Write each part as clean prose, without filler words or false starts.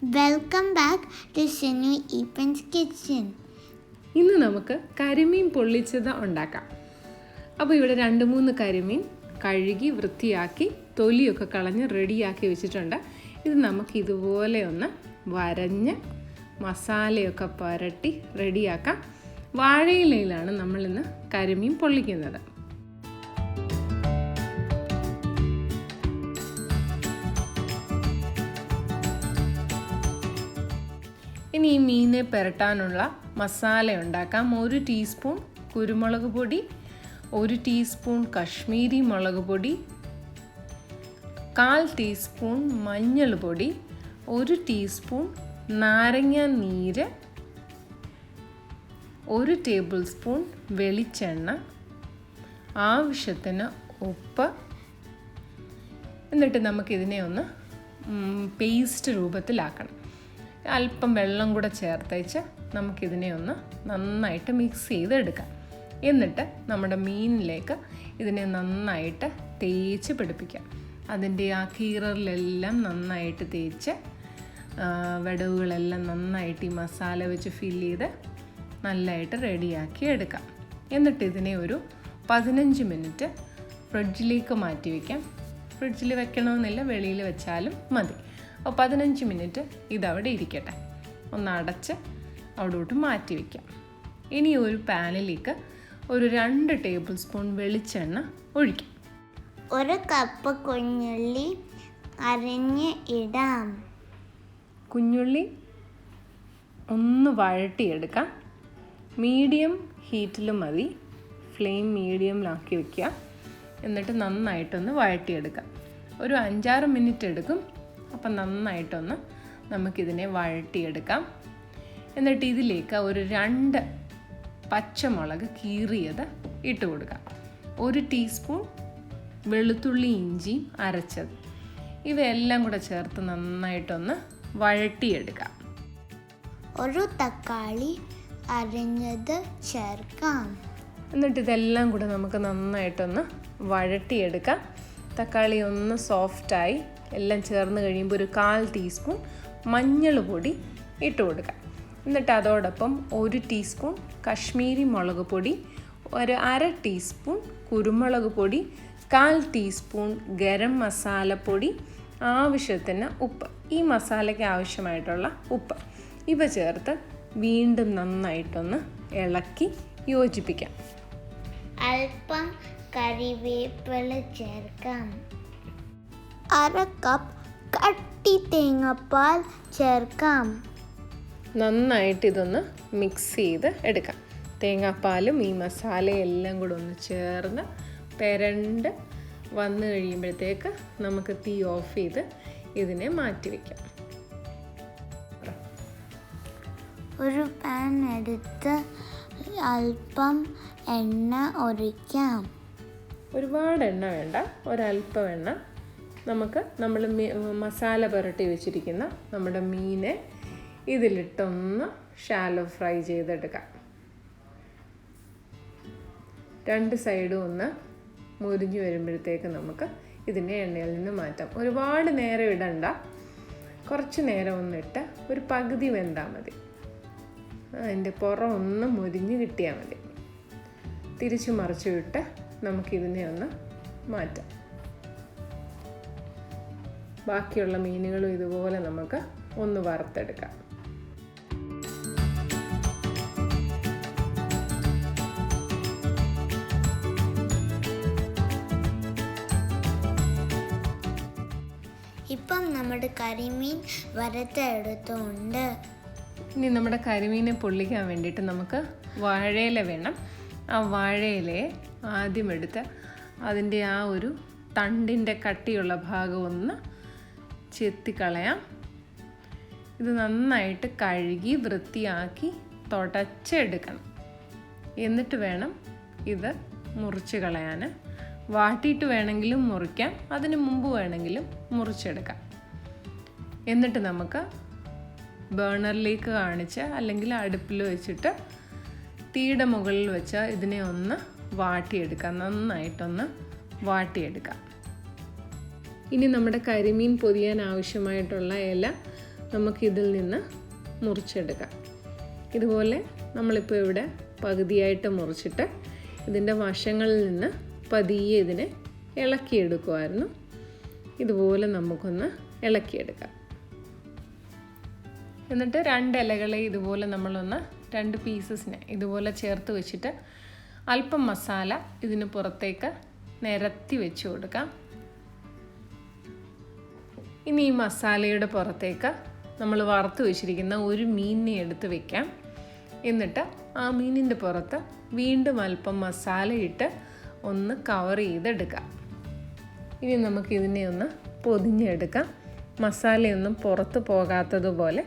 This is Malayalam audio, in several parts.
Welcome back to Sinu Eappen's kitchen. ഇന്ന് നമുക്ക് കരിമീൻ പൊള്ളിച്ചത് ഉണ്ടാക്കാം. അപ്പോൾ ഇവിടെ 2-3 കരിമീൻ കഴുകി വൃത്തിയാക്കി തൊലിയൊക്കെ കളഞ്ഞ് റെഡിയാക്കി വെച്ചിട്ടുണ്ട്. ഇത് നമുക്ക് ഇതുപോലെ ഒന്ന് വരഞ്ഞ് മസാലയൊക്കെ പുരട്ടി റെഡിയാക്കാം. വാഴയിലയിലാണ് നമ്മളിന്ന് കരിമീൻ പൊള്ളിക്കുന്നത്. ഇനി ഈ മീനെ പുരട്ടാനുള്ള മസാല ഉണ്ടാക്കാം. 1 ടീസ്പൂൺ കുരുമുളക് പൊടി, 1 ടീസ്പൂൺ കശ്മീരി മുളക് പൊടി, 1/4 ടീസ്പൂൺ മഞ്ഞൾ പൊടി, 1 ടീസ്പൂൺ നാരങ്ങ നീര്, 1 ടേബിൾ സ്പൂൺ വെളിച്ചെണ്ണ, ആവശ്യത്തിന് ഉപ്പ്. എന്നിട്ട് നമുക്കിതിനെ ഒന്ന് പേസ്റ്റ് രൂപത്തിലാക്കണം. അല്പം വെള്ളം കൂടെ ചേർത്തേച്ച് നമുക്കിതിനെ ഒന്ന് നന്നായിട്ട് മിക്സ് ചെയ്തെടുക്കാം. എന്നിട്ട് നമ്മുടെ മീനിലേക്ക് ഇതിനെ നന്നായിട്ട് തേച്ച് പിടിപ്പിക്കാം. അതിൻ്റെ ആ കീററിലെല്ലാം നന്നായിട്ട് തേച്ച് വിടവുകളെല്ലാം നന്നായിട്ട് ഈ മസാല വെച്ച് ഫില്ല് ചെയ്ത് നല്ലതായിട്ട് റെഡിയാക്കി എടുക്കാം. എന്നിട്ട് ഇതിനെ ഒരു 15 മിനിറ്റ് ഫ്രിഡ്ജിലേക്ക് മാറ്റി വയ്ക്കാം. ഫ്രിഡ്ജിൽ വെക്കണമെന്നില്ല, വെളിയിൽ വെച്ചാലും മതി. അപ്പോൾ 15 മിനിറ്റ് ഇതവിടെ ഇരിക്കട്ടെ. ഒന്ന് അടച്ച് അവിടോട്ട് മാറ്റി വയ്ക്കാം. ഇനി ഒരു പാനിലേക്ക് ഒരു 2 ടേബിൾ സ്പൂൺ വെളിച്ചെണ്ണ ഒഴിക്കാം. 1 കപ്പ് കുഞ്ഞുള്ളി അരിഞ്ഞ് ഇടാം. കുഞ്ഞുള്ളി ഒന്ന് വഴട്ടിയെടുക്കാം. മീഡിയം ഹീറ്റിൽ മതി, ഫ്ലെയിം മീഡിയമിലാക്കി വയ്ക്കുക. എന്നിട്ട് നന്നായിട്ടൊന്ന് വഴട്ടിയെടുക്കാം. ഒരു 5-6 മിനിറ്റ് എടുക്കും. അപ്പം നന്നായിട്ടൊന്ന് നമുക്കിതിനെ വഴട്ടിയെടുക്കാം. എന്നിട്ട് ഇതിലേക്ക് ഒരു 2 പച്ചമുളക് കീറിയത് ഇട്ട് കൊടുക്കാം. 1 ടീസ്പൂൺ വെളുത്തുള്ളി ഇഞ്ചിയും അരച്ചത്, ഇവയെല്ലാം കൂടെ ചേർത്ത് നന്നായിട്ടൊന്ന് വഴട്ടിയെടുക്കാം. 1 തക്കാളി അരിഞ്ഞത് ചേർക്കാം. എന്നിട്ട് ഇതെല്ലാം കൂടെ നമുക്ക് നന്നായിട്ടൊന്ന് വഴട്ടിയെടുക്കാം. തക്കാളി ഒന്ന് സോഫ്റ്റായി എല്ലാം ചേർന്ന് കഴിയുമ്പോൾ ഒരു 1/4 ടീസ്പൂൺ മഞ്ഞൾ പൊടി ഇട്ട് കൊടുക്കാം. എന്നിട്ട് അതോടൊപ്പം 1 ടീസ്പൂൺ കശ്മീരി മുളക് പൊടി, ഒരു 1/2 ടീസ്പൂൺ കുരുമുളക് പൊടി, 1/4 ടീസ്പൂൺ ഗരം മസാലപ്പൊടി, ആവശ്യത്തിന് ഉപ്പ്, ഈ മസാലയ്ക്ക് ആവശ്യമായിട്ടുള്ള ഉപ്പ്, ഇവ ചേർത്ത് വീണ്ടും നന്നായിട്ടൊന്ന് ഇളക്കി യോജിപ്പിക്കാം. അല്പം കറിവേപ്പില ചേർക്കാം. 1/2 കപ്പ് കട്ടി തേങ്ങാപ്പാൽ ചേർക്കാം. നന്നായിട്ട് ഇതൊന്ന് മിക്സ് ചെയ്ത് എടുക്കാം. തേങ്ങാപ്പാലും ഈ മസാലയും എല്ലാം കൂടെ ഒന്ന് ചേർന്ന് പെരണ്ട് വന്നു കഴിയുമ്പോഴത്തേക്ക് നമുക്ക് തീ ഓഫ് ചെയ്ത് ഇതിനെ മാറ്റി വയ്ക്കാം. ഒരു പാൻ എടുത്ത് അല്പം എണ്ണ ഒഴിക്കാം. ഒരുപാട് എണ്ണ വേണ്ട, ഒരല്പം എണ്ണ. നമുക്ക് നമ്മൾ മസാല പുരട്ടി വെച്ചിരിക്കുന്ന നമ്മുടെ മീനെ ഇതിലിട്ടൊന്ന് ഷാലോ ഫ്രൈ ചെയ്തെടുക്കാം. 2 സൈഡും ഒന്ന് മുരിഞ്ഞ് വരുമ്പോഴത്തേക്ക് നമുക്ക് ഇതിനെ എണ്ണയിൽ നിന്ന് മാറ്റാം. ഒരുപാട് നേരം ഇടണ്ട, കുറച്ച് നേരം ഒന്നിട്ട് ഒരു പകുതി വെന്താൽ മതി. അതിൻ്റെ പുറം ഒന്ന് മുരിഞ്ഞ് കിട്ടിയാൽ മതി. തിരിച്ചു മറിച്ചു വിട്ട് നമുക്കിതിനെ ഒന്ന് മാറ്റാം. ബാക്കിയുള്ള മീനുകളും ഇതുപോലെ നമുക്ക് ഒന്ന് വറുത്തെടുക്കാം. ഇപ്പം നമ്മുടെ കരിമീൻ വറുത്തെടുത്തുണ്ട്. ഇനി നമ്മുടെ കരിമീനെ പൊള്ളിക്കാൻ വേണ്ടിയിട്ട് നമുക്ക് വാഴയില വേണം. ആ വാഴയിലയെ ആദ്യം എടുത്ത് അതിൻ്റെ ആ ഒരു തണ്ടിൻ്റെ കട്ടിയുള്ള ഭാഗം ഒന്ന് ചെത്തിക്കളയാം. ഇത് നന്നായിട്ട് കഴുകി വൃത്തിയാക്കി തുടച്ചെടുക്കണം. എന്നിട്ട് വേണം ഇത് മുറിച്ച് കളയാൻ. വാട്ടിയിട്ട് വേണമെങ്കിലും മുറിക്കാം, അതിന് മുമ്പ് വേണമെങ്കിലും മുറിച്ചെടുക്കാം. എന്നിട്ട് നമുക്ക് ബേണറിലേക്ക് കാണിച്ച് അല്ലെങ്കിൽ അടുപ്പിൽ വെച്ചിട്ട് തീയുടെ മുകളിൽ വെച്ച് ഇതിനെ ഒന്ന് വാട്ടിയെടുക്കാം. നന്നായിട്ടൊന്ന് വാട്ടിയെടുക്കാം. ഇനി നമ്മുടെ കരിമീൻ പൊതിയാൻ ആവശ്യമായിട്ടുള്ള ഇല നമുക്കിതിൽ നിന്ന് മുറിച്ചെടുക്കാം. ഇതുപോലെ നമ്മളിപ്പോൾ ഇവിടെ പകുതിയായിട്ട് മുറിച്ചിട്ട് ഇതിൻ്റെ വശങ്ങളിൽ നിന്ന് പതിയെ ഇതിനെ ഇളക്കിയെടുക്കുമായിരുന്നു. ഇതുപോലെ നമുക്കൊന്ന് ഇളക്കിയെടുക്കാം. എന്നിട്ട് 2 ഇലകളെ ഇതുപോലെ നമ്മളൊന്ന് 2 പീസസിനെ ഇതുപോലെ ചേർത്ത് വെച്ചിട്ട് അല്പം മസാല ഇതിന് പുറത്തേക്ക് നിരത്തി വെച്ച് കൊടുക്കാം. ഇനി ഈ മസാലയുടെ പുറത്തേക്ക് നമ്മൾ വറുത്ത് വെച്ചിരിക്കുന്ന ഒരു മീനിനെ എടുത്ത് വെക്കാം. എന്നിട്ട് ആ മീനിൻ്റെ പുറത്ത് വീണ്ടും അല്പം മസാല ഇട്ട് ഒന്ന് കവർ ചെയ്തെടുക്കാം. ഇനി നമുക്കിതിനെ ഒന്ന് പൊതിഞ്ഞെടുക്കാം. മസാലയൊന്നും പുറത്ത് പോകാത്തതുപോലെ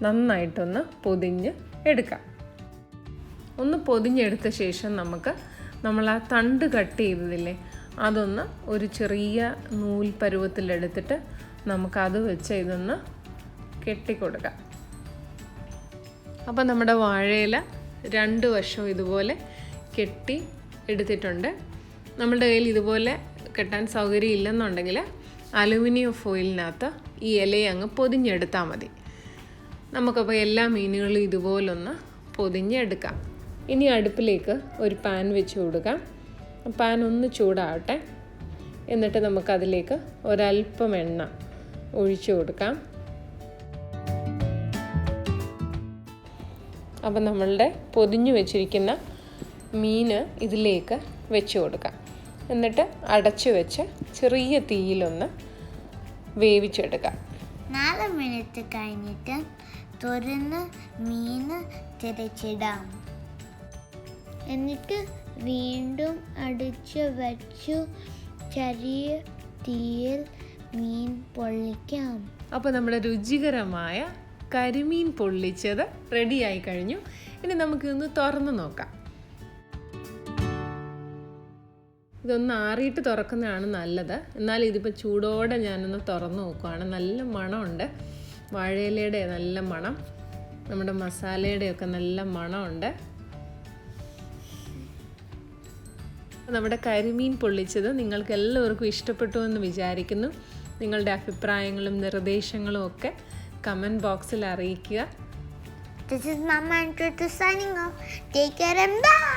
നന്നായിട്ടൊന്ന് പൊതിഞ്ഞ് എടുക്കാം. ഒന്ന് പൊതിഞ്ഞെടുത്ത ശേഷം നമ്മൾ ആ തണ്ട് കട്ട് ചെയ്തതില്ലേ, അതൊന്ന് ഒരു ചെറിയ നൂൽ പരുവത്തിലെടുത്തിട്ട് നമുക്കത് വെച്ച് ഇതൊന്ന് കെട്ടിക്കൊടുക്കാം. അപ്പോൾ നമ്മുടെ വാഴയില 2 വശവും ഇതുപോലെ കെട്ടി എടുത്തിട്ടുണ്ട്. നമ്മുടെ കയ്യിൽ ഇതുപോലെ കെട്ടാൻ സൗകര്യം ഇല്ലെന്നുണ്ടെങ്കിൽ അലുമിനിയം ഫോയിലിനകത്ത് ഈ ഇലയെ അങ്ങ് പൊതിഞ്ഞെടുത്താൽ മതി. നമുക്കപ്പോൾ എല്ലാ മീനുകളും ഇതുപോലൊന്ന് പൊതിഞ്ഞെടുക്കാം. ഇനി അടുപ്പിലേക്ക് ഒരു പാൻ വെച്ച് കൊടുക്കാം. പാൻ ഒന്ന് ചൂടാവട്ടെ. എന്നിട്ട് നമുക്കതിലേക്ക് ഒരല്പം എണ്ണ ഒഴിച്ചു കൊടുക്കാം. അപ്പം നമ്മളുടെ പൊതിഞ്ഞു വെച്ചിരിക്കുന്ന മീന് ഇതിലേക്ക് വെച്ച് കൊടുക്കാം. എന്നിട്ട് അടച്ചു വെച്ച് ചെറിയ തീയിലൊന്ന് വേവിച്ചെടുക്കാം. 4 മിനിറ്റ് കഴിഞ്ഞിട്ട് തുറന്ന് മീന് തിരച്ചിടാം. എന്നിട്ട് വീണ്ടും അടച്ചു വച്ചു ചെറിയ തീയിൽ മീൻ പൊള്ളിക്കാം. അപ്പോൾ നമ്മുടെ രുചികരമായ കരിമീൻ പൊള്ളിച്ചത് റെഡിയായി കഴിഞ്ഞു. ഇനി നമുക്കിതൊന്ന് തുറന്ന് നോക്കാം. ഇതൊന്ന് ആറിയിട്ട് തുറക്കുന്നതാണ് നല്ലത്. എന്നാൽ ഇതിപ്പോൾ ചൂടോടെ ഞാനൊന്ന് തുറന്ന് നോക്കുകയാണ്. നല്ല മണമുണ്ട്. വാഴയിലയുടെ നല്ല മണം, നമ്മുടെ മസാലയുടെയൊക്കെ നല്ല മണമുണ്ട്. നമ്മുടെ കരിമീൻ പൊള്ളിച്ചത് നിങ്ങൾക്ക് എല്ലാവർക്കും ഇഷ്ടപ്പെട്ടു എന്ന് വിചാരിക്കുന്നു. നിങ്ങളുടെ അഭിപ്രായങ്ങളും നിർദ്ദേശങ്ങളും ഒക്കെ കമൻറ്റ് ബോക്സിൽ അറിയിക്കുക. This is Mama and Tutu signing off. Take care and bye.